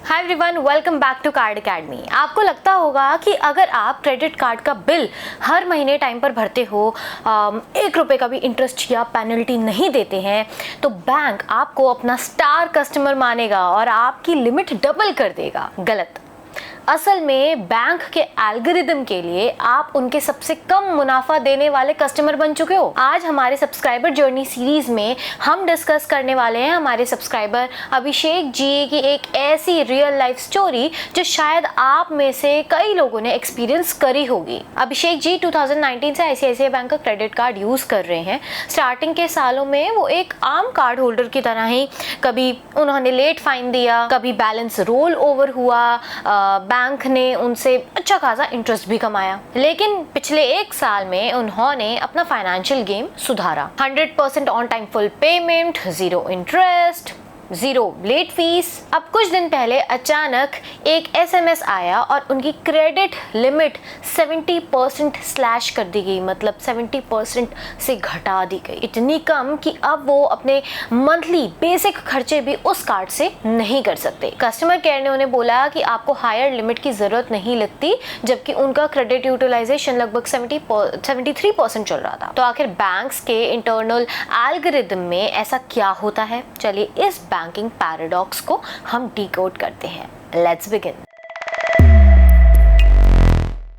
Hi everyone, welcome back to card academy. आपको लगता होगा कि अगर आप क्रेडिट कार्ड का बिल हर महीने टाइम पर भरते हो, 1 रुपये का भी इंटरेस्ट या पेनल्टी नहीं देते हैं, तो बैंक आपको अपना स्टार कस्टमर मानेगा और आपकी लिमिट डबल कर देगा। गलत। असल में बैंक के एल्गोरिदम के लिए आप उनके सबसे कम मुनाफा देने वाले कस्टमर बन चुके हो। आज हमारे सब्सक्राइबर जर्नी सीरीज में हम डिस्कस करने वाले हैं हमारे सब्सक्राइबर अभिषेक जी की एक ऐसी रियल लाइफ स्टोरी जो शायद आप में से कई लोगों ने एक्सपीरियंस करी होगी। अभिषेक जी 2019 से ICICI बैंक का क्रेडिट कार्ड यूज कर रहे हैं। स्टार्टिंग के सालों में वो एक आम कार्ड होल्डर की तरह ही, कभी उन्होंने लेट फाइन दिया, कभी बैलेंस रोल ओवर हुआ, बैंक ने उनसे अच्छा खासा इंटरेस्ट भी कमाया। लेकिन पिछले 1 साल में उन्होंने अपना फाइनेंशियल गेम सुधारा। 100% on time full payment, 0 interest, 0 late fees. अब कुछ दिन पहले अचानक एक SMS आया और उनकी क्रेडिट लिमिट 70% स्लैश कर दी गई, मतलब 70% से घटा दी गई। इतनी कम कि अब वो अपने मंथली बेसिक खर्चे भी उस कार्ड से नहीं कर सकते। कस्टमर केयर ने उन्हें बोला कि आपको हायर लिमिट की जरूरत नहीं लगती, जबकि उनका क्रेडिट यूटिलाइजेशन लगभग 73% चल रहा था। तो आखिर बैंक्स के इंटरनल एल्गोरिदम में ऐसा क्या होता है, चलिए इस बैंकिंग पैराडॉक्स को हम डिकोड करते हैं। Let's begin.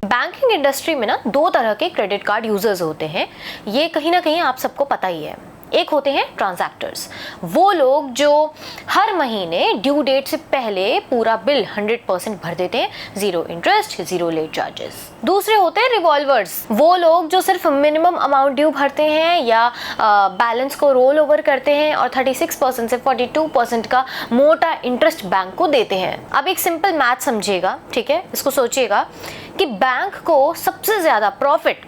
बैंकिंग इंडस्ट्री में ना 2 तरह के क्रेडिट कार्ड यूजर्स होते हैं। ये कहीं ना कहीं आप सबको पता ही है। एक होते हैं ट्रांजैक्टर्स, वो लोग जो हर महीने ड्यू डेट से पहले पूरा बिल 100% भर देते हैं, 0 इंटरेस्ट, 0 लेट चार्जेस। दूसरे होते हैं रिवॉल्वर्स, वो लोग जो सिर्फ मिनिमम अमाउंट ड्यू भरते हैं या बैलेंस को रोल ओवर करते हैं और 36% से 42% का मोटा इंटरेस्ट बैंक को देते हैं। अब एक सिंपल मैथ समझिएगा, ठीक है? इसको सोचिएगा कि बैंक को सबसे ज्यादा प्रॉफिट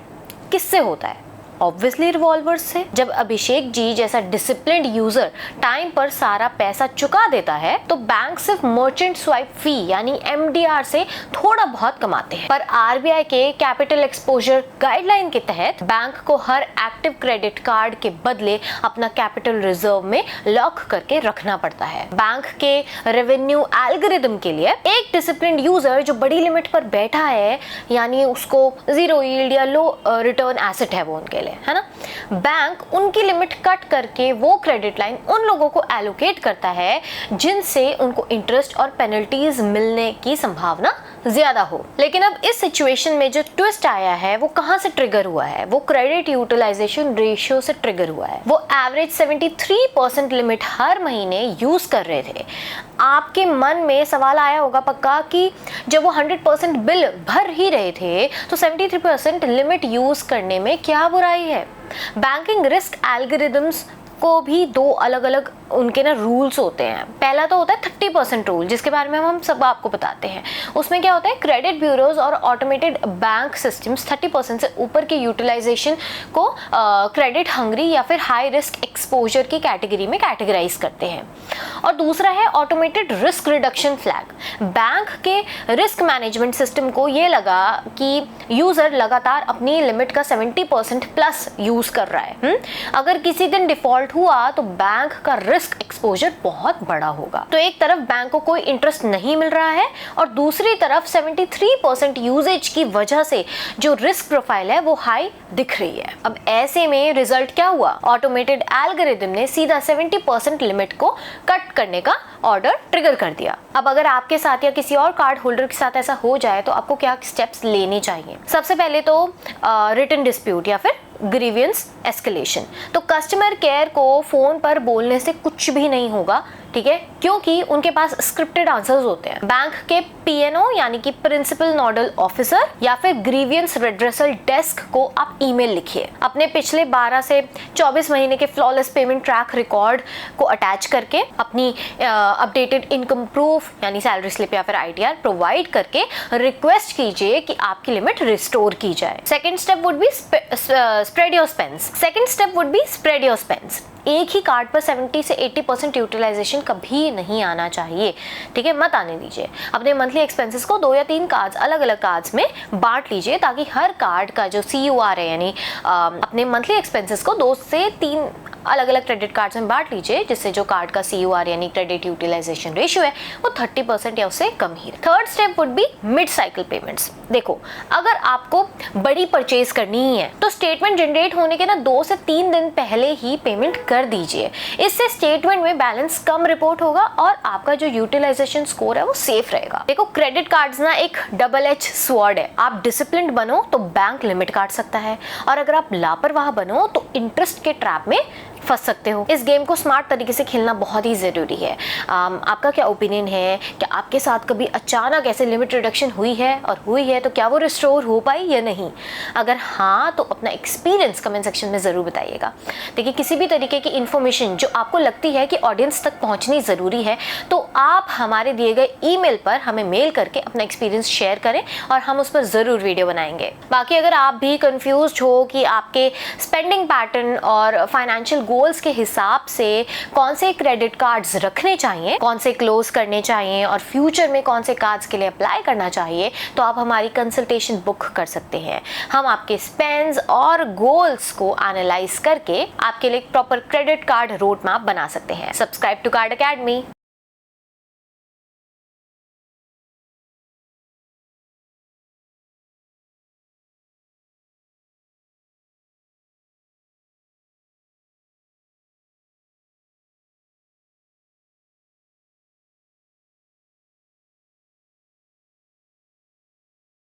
किससे होता है? ऑब्वियसली रिवॉल्वर्स से। जब अभिषेक जी जैसा डिसिप्लिन्ड यूजर टाइम पर सारा पैसा चुका देता है, तो बैंक सिर्फ मर्चेंट स्वाइप फी यानी MDR से थोड़ा बहुत कमाते हैं। पर RBI के कैपिटल एक्सपोजर गाइडलाइन के तहत बैंक को हर एक्टिव क्रेडिट कार्ड के बदले अपना कैपिटल रिजर्व में लॉक करके रखना पड़ता है। बैंक के रेवेन्यू एल्गोरिदम के लिए एक डिसिप्लिन्ड यूजर जो बड़ी लिमिट पर बैठा है, यानी उसको 0 यील्ड या लो रिटर्न एसेट है वो उनके लिए, है ना, बैंक उनकी लिमिट कट करके वो क्रेडिट लाइन उन लोगों को एलोकेट करता है जिनसे उनको इंटरेस्ट और पेनल्टीज मिलने की संभावना ज्यादा हो। लेकिन अब इस सिचुएशन में जो ट्विस्ट आया है वो कहां से ट्रिगर हुआ है? वो क्रेडिट यूटिलाइजेशन रेशियो से ट्रिगर हुआ है। वो एवरेज 73% लिमिट हर महीने यूज कर रहे थे। आपके मन में सवाल आया होगा पक्का कि जब वो 100% बिल भर ही रहे थे तो 73% लिमिट यूज करने में क्या बुराई है? बैंकिंग रिस्क एल्गोरिदम्स को भी 2 अलग अलग उनके ना रूल्स होते हैं। पहला तो होता है 30% रूल, जिसके बारे में हम सब आपको बताते हैं। उसमें क्या होता है, क्रेडिट ब्यूरोज और ऑटोमेटेड बैंक सिस्टम्स 30% से ऊपर के यूटिलाइजेशन को क्रेडिट हंग्री या फिर हाई रिस्क एक्सपोजर की कैटेगरी में कैटेगराइज करते हैं। और दूसरा है automated risk reduction flag. Bank के रिस्क मैनेजमेंट सिस्टम को ये लगा कि यूजर लगातार अपनी लिमिट का 70% प्लस यूज कर रहा है। अगर किसी दिन डिफॉल्ट हुआ तो बैंक का रिस्क एक्सपोजर बहुत बड़ा होगा। तो एक तरफ बैंक को कोई इंटरेस्ट नहीं मिल रहा है और दूसरी तरफ 73% यूजेज की वजह से जो रिस्क प्रोफाइल है वो हाई दिख रही है। अब ऐसे में रिजल्ट क्या हुआ? ऑटोमेटेड एल्गोरिदम ने सीधा 70% लिमिट को कट करने का ऑर्डर ट्रिगर कर दिया। अब अगर आपके साथ या किसी और कार्ड होल्डर के साथ ऐसा हो जाए तो आपको क्या स्टेप्स लेने चाहिए? सबसे पहले तो रिटन डिस्प्यूट या फिर ग्रीवियंस एस्केलेशन। तो कस्टमर केयर को फोन पर बोलने से कुछ भी नहीं होगा, ठीक है, क्योंकि उनके पास स्क्रिप्टेड आंसर्स होते हैं। बैंक के PNO यानी कि प्रिंसिपल नोडल ऑफिसर या फिर ग्रीवियंस रेड्रेसल डेस्क को आप ईमेल लिखिए। अपने पिछले 12 से 24 महीने के फ्लॉलेस पेमेंट ट्रैक रिकॉर्ड को अटैच करके अपनी अपडेटेड इनकम प्रूफ यानी सैलरी स्लिप या फिर ITR प्रोवाइड करके रिक्वेस्ट कीजिए कि आपकी लिमिट रिस्टोर की जाए। Second step would be spread your Spence. एक ही कार्ड पर 70 से 80% यूटिलाइजेशन कभी नहीं आना चाहिए, ठीक है, मत आने दीजिए। अपने मंथली एक्सपेंसेस को 2 या 3 कार्ड्स, अलग अलग कार्ड्स में बांट लीजिए ताकि हर कार्ड का जो CUR है यानी अपने मंथली एक्सपेंसेस को 2 से 3 अलग अलग क्रेडिट कार्ड्स में बांट लीजिए, जिससे जो कार्ड का CUR यानी क्रेडिट यूटिलाइजेशन रेशियो है वो 30% या उससे कम ही। Third step would be mid cycle payments. देखो, अगर आपको बड़ी परचेज करनी ही है तो स्टेटमेंट जनरेट होने के ना 2 से 3 दिन पहले ही पेमेंट कर दीजिए। इससे स्टेटमेंट में बैलेंस कम रिपोर्ट होगा और आपका जो यूटिलाइजेशन स्कोर है वो सेफ रहेगा। देखो, क्रेडिट कार्ड्स ना एक डबल एज स्वॉर्ड है। आप डिसिप्लिन्ड बनो तो बैंक लिमिट काट सकता है, और अगर आप लापरवाह बनो तो इंटरेस्ट के ट्रैप में फंस सकते हो। इस गेम को स्मार्ट तरीके से खेलना बहुत ही ज़रूरी है। आपका क्या ओपिनियन है? क्या आपके साथ कभी अचानक ऐसे लिमिट रिडक्शन हुई है, और हुई है तो क्या वो रिस्टोर हो पाई या नहीं? अगर हाँ तो अपना एक्सपीरियंस कमेंट सेक्शन में ज़रूर बताइएगा। देखिए, किसी भी तरीके की इन्फॉर्मेशन जो आपको लगती है कि ऑडियंस तक पहुँचनी ज़रूरी है तो आप हमारे दिए गए ईमेल पर हमें मेल करके अपना एक्सपीरियंस शेयर करें और हम उस पर ज़रूर वीडियो बनाएंगे। बाकी अगर आप भी कंफ्यूज हो कि आपके स्पेंडिंग पैटर्न और फाइनेंशियल गोल्स के हिसाब से कौन से क्रेडिट कार्ड्स रखने चाहिए, कौन से क्लोज करने चाहिए और फ्यूचर में कौन से कार्ड्स के लिए अप्लाई करना चाहिए, तो आप हमारी कंसल्टेशन बुक कर सकते हैं। हम आपके स्पेंड्स और गोल्स को एनालाइज करके आपके लिए proper credit card road map बना सकते हैं। Subscribe to card academy.